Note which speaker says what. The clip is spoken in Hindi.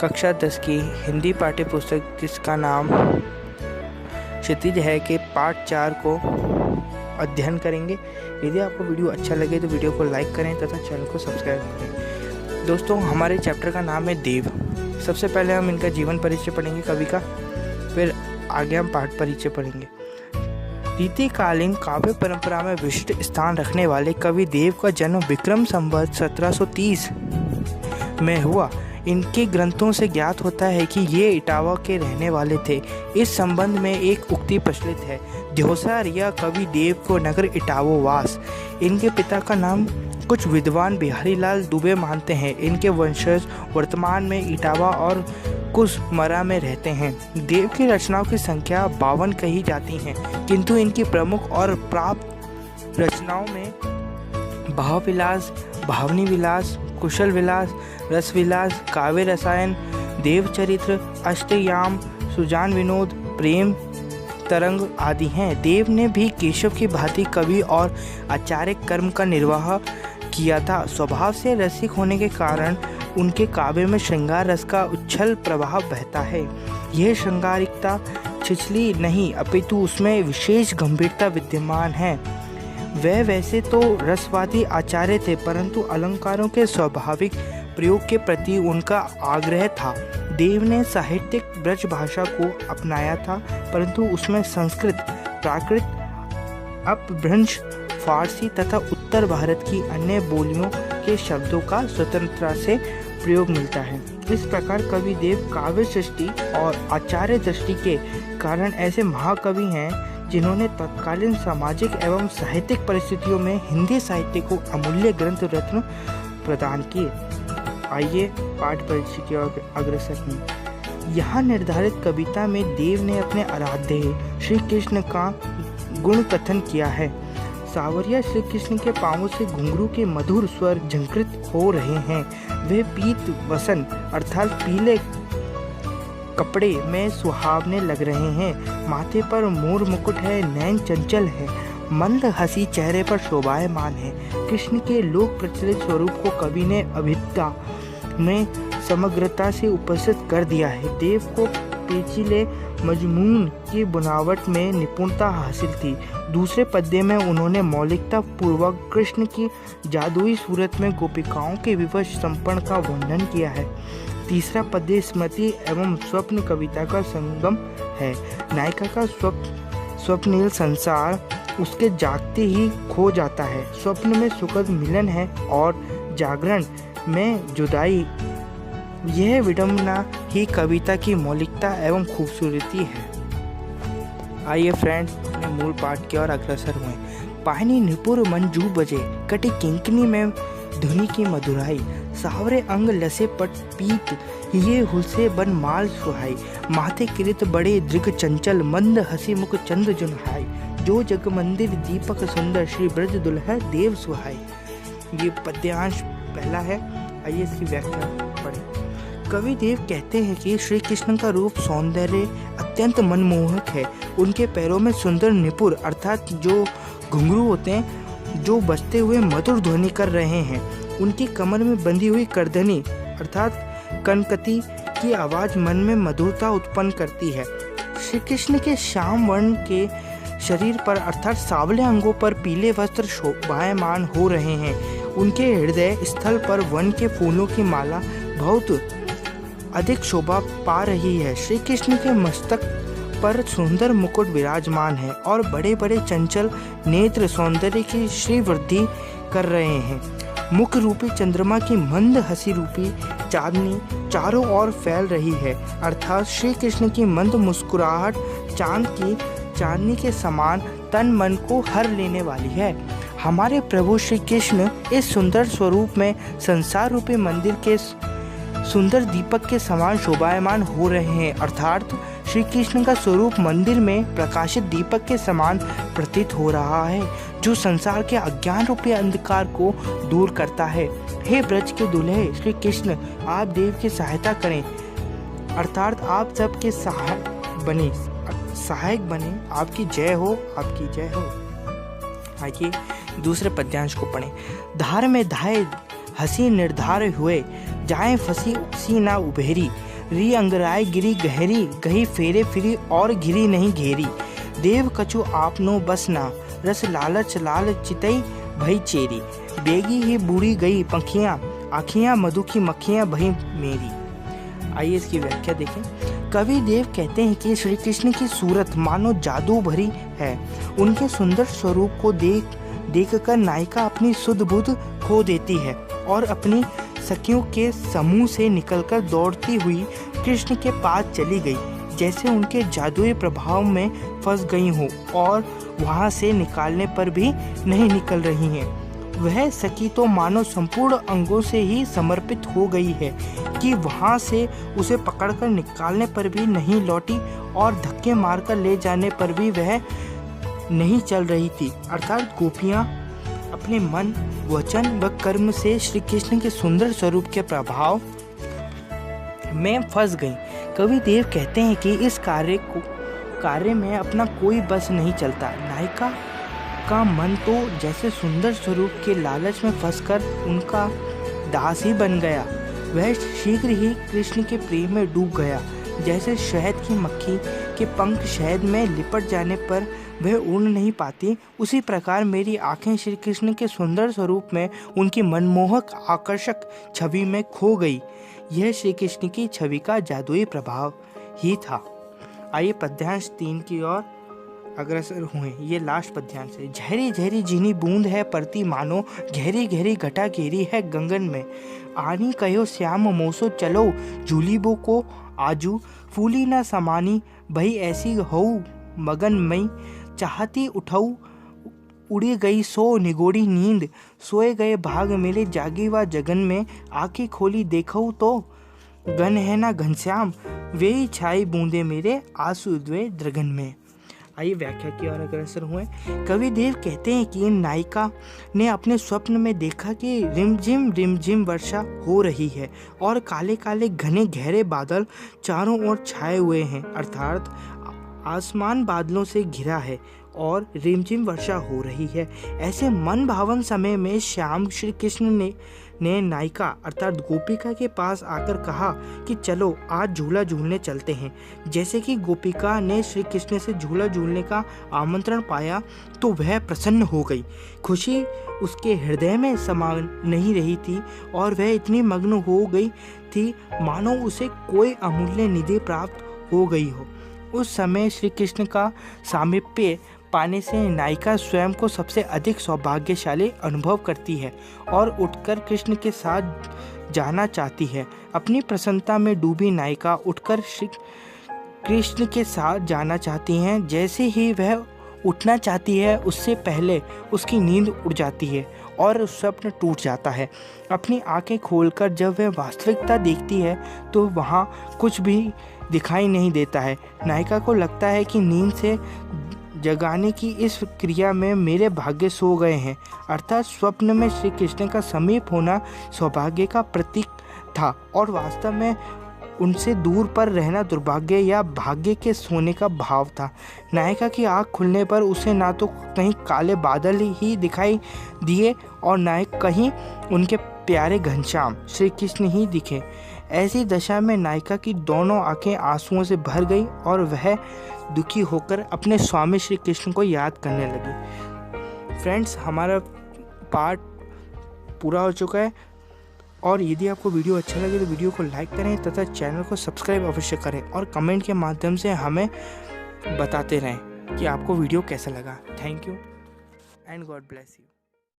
Speaker 1: कक्षा 10 की हिंदी पाठ्य पुस्तक जिसका नाम क्षितिज है के पाठ 4 को अध्ययन करेंगे। यदि आपको वीडियो अच्छा लगे तो वीडियो को लाइक करें तथा चैनल को सब्सक्राइब करें। दोस्तों, हमारे चैप्टर का नाम है देव। सबसे पहले हम इनका जीवन परिचय पढ़ेंगे कवि का, फिर आगे हम पाठ परिचय पढ़ेंगे। रीतिकालीन काव्य परंपरा में विशिष्ट स्थान रखने वाले कवि देव का जन्म विक्रम संवत 1730 में हुआ। इनके ग्रंथों से ज्ञात होता है कि ये इटावा के रहने वाले थे। इस संबंध में एक उक्ति प्रचलित है, ध्योसा रिया कवि देव को नगर इटावो वास। इनके पिता का नाम कुछ विद्वान बिहारी लाल दुबे मानते हैं। इनके वंशज वर्तमान में इटावा और कुसमरा में रहते हैं। देव की रचनाओं की संख्या 52 कही जाती है, किंतु इनकी प्रमुख और प्राप्त रचनाओं में भाव विलास, भावनी विलास, कुशल विलास, रस विलास, काव्य रसायन, देव चरित्र, अष्टयाम, सुजान विनोद, प्रेम तरंग आदि हैं। देव ने भी केशव की भांति कवि और आचार्य कर्म का निर्वाह किया था। स्वभाव से रसिक होने के कारण उनके काव्य में श्रृंगार रस का उच्छल प्रवाह बहता है। यह श्रृंगारिकता छिछली नहीं अपितु उसमें विशेष गंभीरता विद्यमान है। वह वैसे तो रसवादी आचार्य थे, परंतु अलंकारों के स्वाभाविक प्रयोग के प्रति उनका आग्रह था। देव ने साहित्यिक ब्रज भाषा को अपनाया था, परंतु उसमें संस्कृत, प्राकृत, अपभ्रंश, फारसी तथा उत्तर भारत की अन्य बोलियों के शब्दों का स्वतंत्रता से प्रयोग मिलता है। इस प्रकार कवि देव काव्य सृष्टि और आचार्य दृष्टि के कारण ऐसे महाकवि हैं जिन्होंने तत्कालीन सामाजिक एवं साहित्यिक परिस्थितियों में हिंदी साहित्य को अमूल्य ग्रंथ रत्न प्रदान किए। आइए पाठ परिचय की ओर अग्रसर हैं। यहाँ निर्धारित कविता में देव ने अपने आराध्य श्री कृष्ण का गुण कथन किया है। सावरिया श्री कृष्ण के पांवों से घुंघरू के मधुर स्वर झंकृत हो रहे हैं। वे पीत वसन अर्थात पीले कपड़े में सुहावने लग रहे हैं। माथे पर मोर मुकुट है, नैन चंचल है, मंद हंसी चेहरे पर शोभायमान है। कृष्ण के लोक प्रचलित स्वरूप को कवि ने अभिज्ञता में समग्रता से उपस्थित कर दिया है। देव को पेचीले मजमून की बनावट में निपुणता हासिल थी। दूसरे पद्य में उन्होंने मौलिकता पूर्वक कृष्ण की जादुई सूरत में गोपिकाओं के विवश संपन्न का वर्णन किया है। तीसरा पद्य स्मृति एवं स्वप्न कविता का संगम है। नायिका का स्वप्निल संसार उसके जागते ही खो जाता है। स्वप्न में सुखद मिलन है और जागरण में जुदाई। यह विडंबना ही कविता की मौलिकता एवं खूबसूरती है। आइए फ्रेंड्स, अपने मूल पाठ की ओर अग्रसर हुए। पाहनी निपुर मंजू बजे, कटी किंकनी में धुनी की मधुराई। सावरे अंग लसे पट पीत, ये हुलसे बन माल सुहाई। माथे किरित बड़े दृग चंचल, मंद हसी मुख चंद जुनहाई। जो जग मंदिर दीपक सुंदर, श्री ब्रज दुल्हा देव सुहाई। ये पद्यांश पहला है। आइए इसकी व्याख्या पढ़ें। कवि देव कहते हैं कि श्री कृष्ण का रूप सौंदर्य अत्यंत मनमोहक है। उनके पैरों में सुंदर निपुर अर्थात जो घुंघरू होते हैं जो बजते हुए मधुर ध्वनि कर रहे हैं। उनकी कमर में बंधी हुई करधनी अर्थात कनकती की आवाज मन में मधुरता उत्पन्न करती है। श्री कृष्ण के श्याम वर्ण के शरीर पर अर्थात सांवले अंगों पर पीले वस्त्र शोभायमान हो रहे हैं। उनके हृदय स्थल पर वन के फूलों की माला बहुत अधिक शोभा पा रही है। श्री कृष्ण के मस्तक पर सुंदर मुकुट विराजमान है और बड़े बड़े चंचल नेत्र सौंदर्य की श्री वृद्धि कर रहे हैं। मुख रूपी चंद्रमा की मंद हंसी रूपी चांदनी चारों ओर फैल रही है अर्थात श्री कृष्ण की मंद मुस्कुराहट चांद की चांदनी के समान तन मन को हर लेने वाली है। हमारे प्रभु श्री कृष्ण इस सुंदर स्वरूप में संसार रूपी मंदिर के सुंदर दीपक के समान शोभायमान हो रहे हैं अर्थात श्री कृष्ण का स्वरूप मंदिर में प्रकाशित दीपक के समान प्रतीत हो रहा है, जो संसार के अज्ञान रूपी अंधकार को दूर करता है। हे ब्रज के दुल्हे श्री कृष्ण, आप देव की सहायता करें अर्थात आप सबके सहायक बने। आपकी जय हो, आपकी जय हो। आइए दूसरे पद्यांश को पढ़ें। धार में धाये हंसी निर्धार हुए, जाए फंसी उसी ना उभेरी। री अंगराय गिरी गहरी, गही फेरे फिरी और घिरी नहीं घेरी। देव कछु आपनो बस ना, रस लालच लाल चितई भई चेरी। बेगी ही बूढ़ी गई पंखियाँ, आँखियाँ मधु की मक्खियाँ भई मेरी। आइए इसकी व्याख्या देखें। कवि देव कहते हैं कि श्री कृष्ण की सूरत मानो जादू भरी है। उनके सुंदर स्वरूप को देखकर नायिका अपनी सुध बुध खो देती है और अपनी सखियों के समूह से निकलकर दौड़ती हुई कृष्ण के पास चली गई, जैसे उनके जादुई प्रभाव में फंस गई हो और वहां से निकालने पर भी नहीं निकल रही हैं। वह सखी तो मानो संपूर्ण अंगों से ही समर्पित हो गई है कि वहां से उसे पकड़कर निकालने पर भी नहीं लौटी और धक्के मारकर ले जाने पर भी वह नहीं चल रही थी। अर्थात गोपियां अपने मन, वचन व कर्म से श्री कृष्ण के सुंदर स्वरूप के प्रभाव में फंस गईं। कवि देव कहते हैं कि इस कार्य में अपना कोई बस नहीं चलता। नायिका का मन तो जैसे सुंदर स्वरूप के लालच में फंसकर उनका दास ही बन गया। वह शीघ्र ही कृष्ण के प्रेम में डूब गया। जैसे शहद की मक्खी के पंख शहद में लिपट जाने पर वह उड़ नहीं पाती, उसी प्रकार मेरी आंखें श्री कृष्ण के सुंदर स्वरूप में उनकी मनमोहक आकर्षक छवि में खो गई। यह श्री कृष्ण की छवि का जादुई प्रभाव ही था। आइए पद्यांश 3 की ओर अग्रसर हुए। ये लास्ट पद्यांश है। झहरी झहरी झीनी बूंद है परती मानो, गहरी गहरी घटा घेरी है गंगन में। आनी कहो श्याम मोसो चलो, झूलीबो को आजू, फूली न समानी भई ऐसी हऊ मगन मई। चाहती उठाऊ उड़ी गई सो निगोड़ी नींद, सोए गए भाग मेरे जागी व जगन में। आँखें खोली देखऊ तो गन है ना घनश्याम, वे ही छाई बूंदे मेरे आंसू द्वे द्रगन में। आइए व्याख्या की ओर अग्रसर हुए। कवि देव कहते हैं कि नायिका ने अपने स्वप्न में देखा कि रिमझिम वर्षा हो रही है और काले काले घने गहरे बादल चारों ओर छाए हुए हैं। अर्थात आसमान बादलों से घिरा है और रिमझिम वर्षा हो रही है। ऐसे मन भावन समय में श्याम श्री कृष्ण ने नायिका अर्थात गोपिका के पास आकर कहा कि चलो आज झूला झूलने चलते हैं। जैसे कि गोपिका ने श्री कृष्ण से झूला झूलने का आमंत्रण पाया तो वह प्रसन्न हो गई। खुशी उसके हृदय में समा नहीं रही थी और वह इतनी मग्न हो गई थी मानो उसे कोई अमूल्य निधि प्राप्त हो गई हो। उस समय श्री कृष्ण का सामीप्य पाने से नायिका स्वयं को सबसे अधिक सौभाग्यशाली अनुभव करती है और उठकर कृष्ण के साथ जाना चाहती है। अपनी प्रसन्नता में डूबी नायिका उठकर श्री कृष्ण के साथ जाना चाहती हैं। जैसे ही वह उठना चाहती है उससे पहले उसकी नींद उड़ जाती है और स्वप्न टूट जाता है। अपनी आंखें खोलकर जब वह वास्तविकता देखती है तो वहाँ कुछ भी दिखाई नहीं देता है। नायिका को लगता है कि नींद से जगाने की इस क्रिया में मेरे भाग्य सो गए हैं। अर्थात स्वप्न में श्री कृष्ण का समीप होना सौभाग्य का प्रतीक था और वास्तव में उनसे दूर पर रहना दुर्भाग्य या भाग्य के सोने का भाव था। नायिका की आँख खुलने पर उसे ना तो कहीं काले बादल ही दिखाई दिए और ना कहीं उनके प्यारे घनश्याम श्री कृष्ण ही दिखे। ऐसी दशा में नायिका की दोनों आंखें आंसुओं से भर गई और वह दुखी होकर अपने स्वामी श्री कृष्ण को याद करने लगी। फ्रेंड्स, हमारा पार्ट पूरा हो चुका है और यदि आपको वीडियो अच्छा लगे तो वीडियो को लाइक करें तथा चैनल को सब्सक्राइब अवश्य करें और कमेंट के माध्यम से हमें बताते रहें कि आपको वीडियो कैसा लगा। Thank you and God bless you.